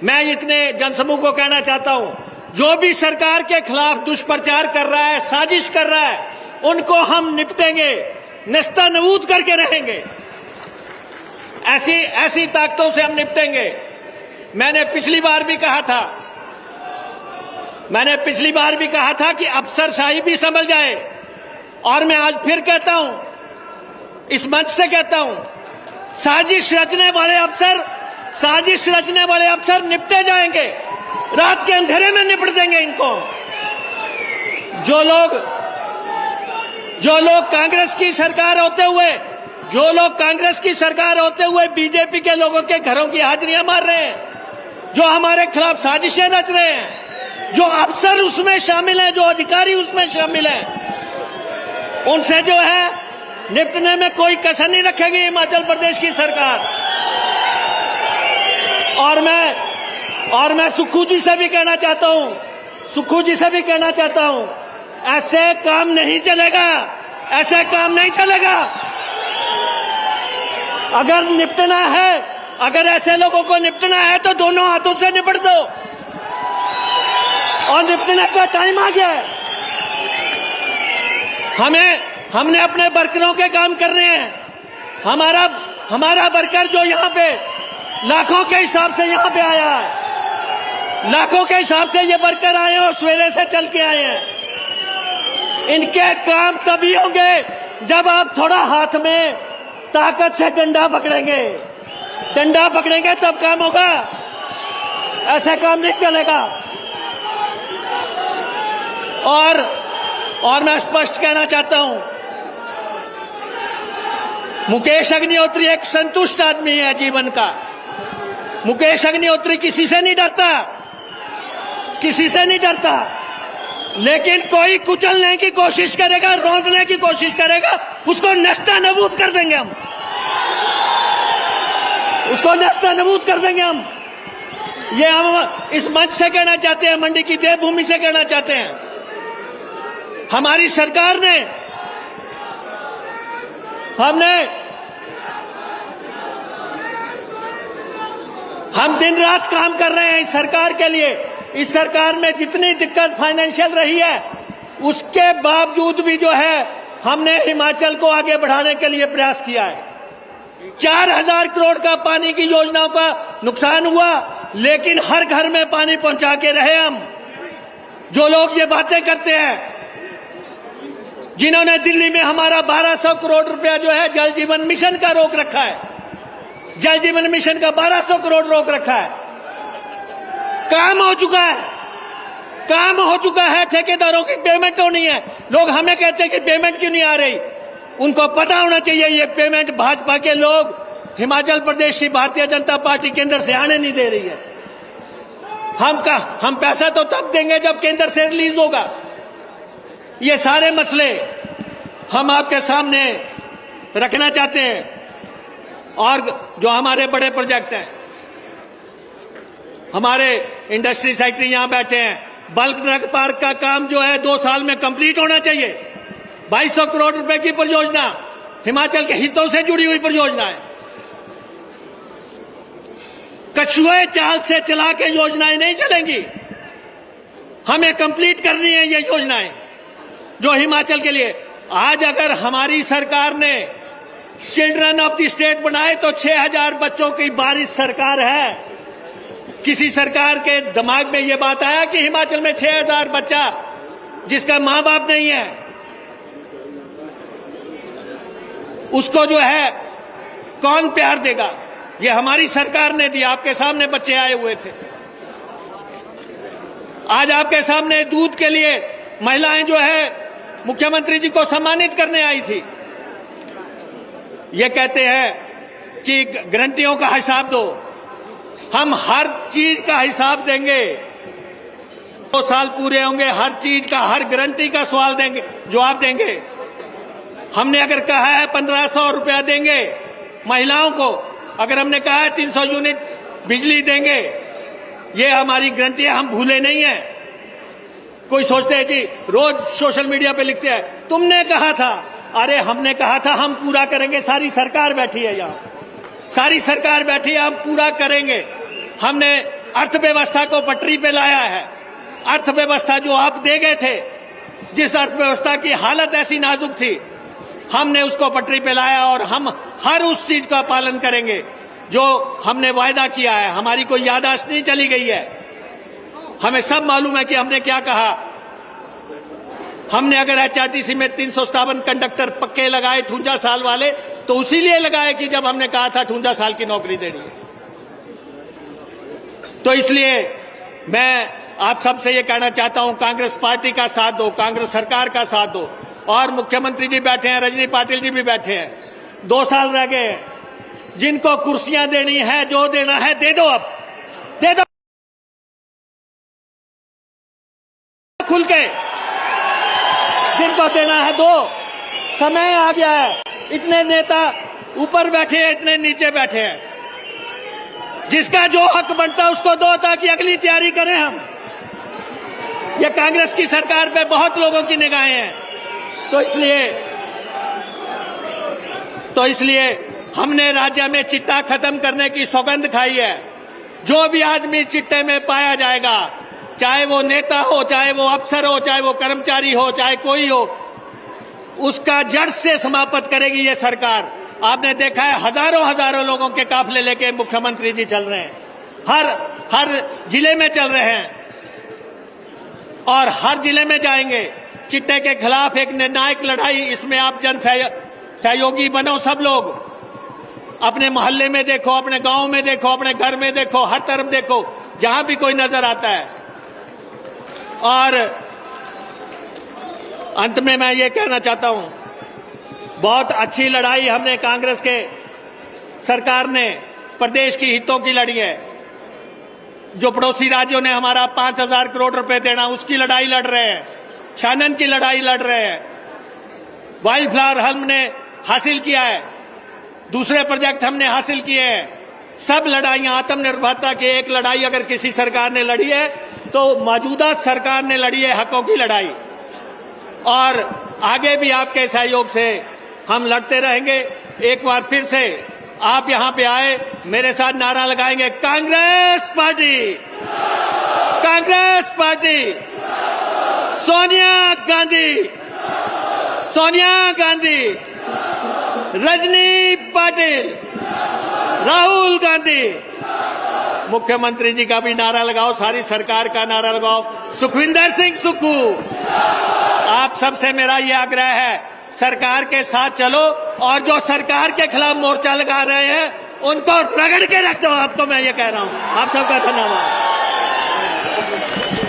मैं इतने जनसमूह को कहना चाहता हूं, जो भी सरकार के खिलाफ दुष्प्रचार कर रहा है, साजिश कर रहा है, उनको हम निपटेंगे, नेस्तनाबूद करके रहेंगे। ऐसी ताकतों से हम निपटेंगे। मैंने पिछली बार भी कहा था कि अफसरशाही भी संभल जाए, और मैं आज फिर कहता हूं, इस मंच से कहता हूं, साजिश रचने वाले अफसर निपटे जाएंगे। रात के अंधेरे में निपट देंगे इनको। जो लोग कांग्रेस की सरकार होते हुए बीजेपी के लोगों के घरों की हाजिरियां मार रहे हैं, जो हमारे खिलाफ साजिशें रच रहे हैं, जो अफसर उसमें शामिल हैं, जो अधिकारी उसमें शामिल हैं, उनसे जो है निपटने में कोई कसर नहीं रखेगी हिमाचल प्रदेश की सरकार। और मैं सुक्खू जी से भी कहना चाहता हूं, ऐसे काम नहीं चलेगा। अगर ऐसे लोगों को निपटना है तो दोनों हाथों से निपट दो, और निपटने का टाइम आ गया है। हमने अपने वर्करों के काम करने हैं। हमारा वर्कर जो यहाँ पे लाखों के हिसाब से यहाँ पे आया है, लाखों के हिसाब से ये वर्कर आए हैं और सवेरे से चल के आए हैं। इनके काम तभी होंगे जब आप थोड़ा हाथ में ताकत से डंडा पकड़ेंगे तब काम होगा। ऐसा काम नहीं चलेगा। और मैं स्पष्ट कहना चाहता हूं, मुकेश अग्निहोत्री एक संतुष्ट आदमी है जीवन का। मुकेश अग्निहोत्री किसी से नहीं डरता, लेकिन कोई कुचलने की कोशिश करेगा, रोकने की कोशिश करेगा, उसको नेस्तनाबूद कर देंगे हम। ये हम इस मंच से कहना चाहते हैं, मंडी की देवभूमि से कहना चाहते हैं। हमारी सरकार ने हम दिन रात काम कर रहे हैं इस सरकार के लिए। इस सरकार में जितनी दिक्कत फाइनेंशियल रही है, उसके बावजूद भी जो है हमने हिमाचल को आगे बढ़ाने के लिए प्रयास किया है। 4000 करोड़ का पानी की योजनाओं का नुकसान हुआ, लेकिन हर घर में पानी पहुंचा के रहे हम। जो लोग ये बातें करते हैं, जिन्होंने दिल्ली में हमारा 1200 करोड़ रुपया जो है जल जीवन मिशन का रोक रखा है, जल जीवन मिशन का 1200 करोड़ रोक रखा है, काम हो चुका है। ठेकेदारों की पेमेंट होनी है। लोग हमें कहते हैं कि पेमेंट क्यों नहीं आ रही। उनको पता होना चाहिए ये पेमेंट भाजपा के लोग, हिमाचल प्रदेश की भारतीय जनता पार्टी केंद्र से आने नहीं दे रही है। हम पैसा तो तब देंगे जब केंद्र से रिलीज होगा। ये सारे मसले हम आपके सामने रखना चाहते हैं। और जो हमारे बड़े प्रोजेक्ट हैं, हमारे इंडस्ट्री सेक्रेटरी यहां बैठे हैं, बल्क ड्रग पार्क का काम जो है 2 साल में कंप्लीट होना चाहिए। 2200 करोड़ रुपए की परियोजना, हिमाचल के हितों से जुड़ी हुई परियोजना है। कछुए चाल से चला के योजनाएं नहीं चलेंगी। हमें कंप्लीट करनी है ये योजनाएं जो हिमाचल के लिए। आज अगर हमारी सरकार ने चिल्ड्रन ऑफ द स्टेट बनाए तो 6000 बच्चों की बारिश सरकार है। किसी सरकार के दिमाग में ये बात आया कि हिमाचल में 6000 बच्चा जिसका मां बाप नहीं है, उसको जो है कौन प्यार देगा? ये हमारी सरकार ने दिया। आपके सामने बच्चे आए हुए थे। आज आपके सामने दूध के लिए महिलाएं जो है मुख्यमंत्री जी को सम्मानित करने आई थी। ये कहते हैं कि गारंटियों का हिसाब दो। हम हर चीज का हिसाब देंगे। 2 साल पूरे होंगे, हर चीज का, हर गारंटी का जवाब देंगे। हमने अगर कहा है 1500 रुपया देंगे महिलाओं को, अगर हमने कहा है 300 यूनिट बिजली देंगे, ये हमारी गारंटी है। हम भूले नहीं है। कोई सोचते हैं कि रोज सोशल मीडिया पे लिखते हैं तुमने कहा था। अरे हमने कहा था, हम पूरा करेंगे। सारी सरकार बैठी है, हम पूरा करेंगे। हमने अर्थव्यवस्था को पटरी पे लाया है। अर्थव्यवस्था जो आप दे गए थे, जिस अर्थव्यवस्था की हालत ऐसी नाजुक थी, हमने उसको पटरी पे लाया और हम हर उस चीज का पालन करेंगे जो हमने वायदा किया है। हमारी कोई याददाश्त नहीं चली गई है, हमें सब मालूम है कि हमने क्या कहा। हमने अगर एचआरटीसी में 357 कंडक्टर पक्के लगाए 58 साल वाले, तो उसी लिए लगाए कि जब हमने कहा था 58 साल की नौकरी देनी है। तो इसलिए मैं आप सबसे ये कहना चाहता हूं, कांग्रेस पार्टी का साथ दो, कांग्रेस सरकार का साथ दो। और मुख्यमंत्री जी बैठे हैं, रजनी पाटिल जी भी बैठे हैं। 2 साल रह गए हैं, जिनको कुर्सियां देनी है, जो देना है दे दो, अब दे दो खुल के, जिनको देना है दो। समय आ गया है, इतने नेता ऊपर बैठे हैं, इतने नीचे बैठे हैं। जिसका जो हक बनता है उसको दो, ताकि अगली तैयारी करें हम। ये कांग्रेस की सरकार पे बहुत लोगों की निगाहें हैं, तो इसलिए हमने राज्य में चिट्टा खत्म करने की सौगंध खाई है। जो भी आदमी चिट्टे में पाया जाएगा, चाहे वो नेता हो, चाहे वो अफसर हो, चाहे वो कर्मचारी हो, चाहे कोई हो, उसका जड़ से समाप्त करेगी ये सरकार। आपने देखा है, हजारों लोगों के काफिले लेके मुख्यमंत्री जी चल रहे हैं, हर जिले में चल रहे हैं और हर जिले में जाएंगे। चिट्टे के खिलाफ एक निर्णायक लड़ाई, इसमें आप जन सहयोगी बनो। सब लोग अपने मोहल्ले में देखो, अपने गांव में देखो, अपने घर में देखो, हर तरफ देखो, जहां भी कोई नजर आता है। और अंत में मैं ये कहना चाहता हूं, बहुत अच्छी लड़ाई हमने कांग्रेस के सरकार ने प्रदेश की हितों की लड़ी है। जो पड़ोसी राज्यों ने हमारा 5,000 करोड़ रुपए देना, उसकी लड़ाई लड़ रहे हैं। शानन की लड़ाई लड़ रहे हैं। वाइल्ड फ्लावर हमने हासिल किया है, दूसरे प्रोजेक्ट हमने हासिल किए हैं। सब लड़ाइयां, आत्मनिर्भरता की एक लड़ाई अगर किसी सरकार ने लड़ी है तो मौजूदा सरकार ने लड़ी है, हकों की लड़ाई। और आगे भी आपके सहयोग से हम लड़ते रहेंगे। एक बार फिर से आप यहां पे आए, मेरे साथ नारा लगाएंगे, कांग्रेस पार्टी, कांग्रेस पार्टी, सोनिया गांधी, सोनिया गांधी, रजनी पाटिल, राहुल गांधी। मुख्यमंत्री जी का भी नारा लगाओ, सारी सरकार का नारा लगाओ, सुखविंदर सिंह सुक्खू। आप सबसे मेरा ये आग्रह है, सरकार के साथ चलो और जो सरकार के खिलाफ मोर्चा लगा रहे हैं उनको रगड़ के रख दो। आपको मैं ये कह रहा हूं। आप सबका धन्यवाद।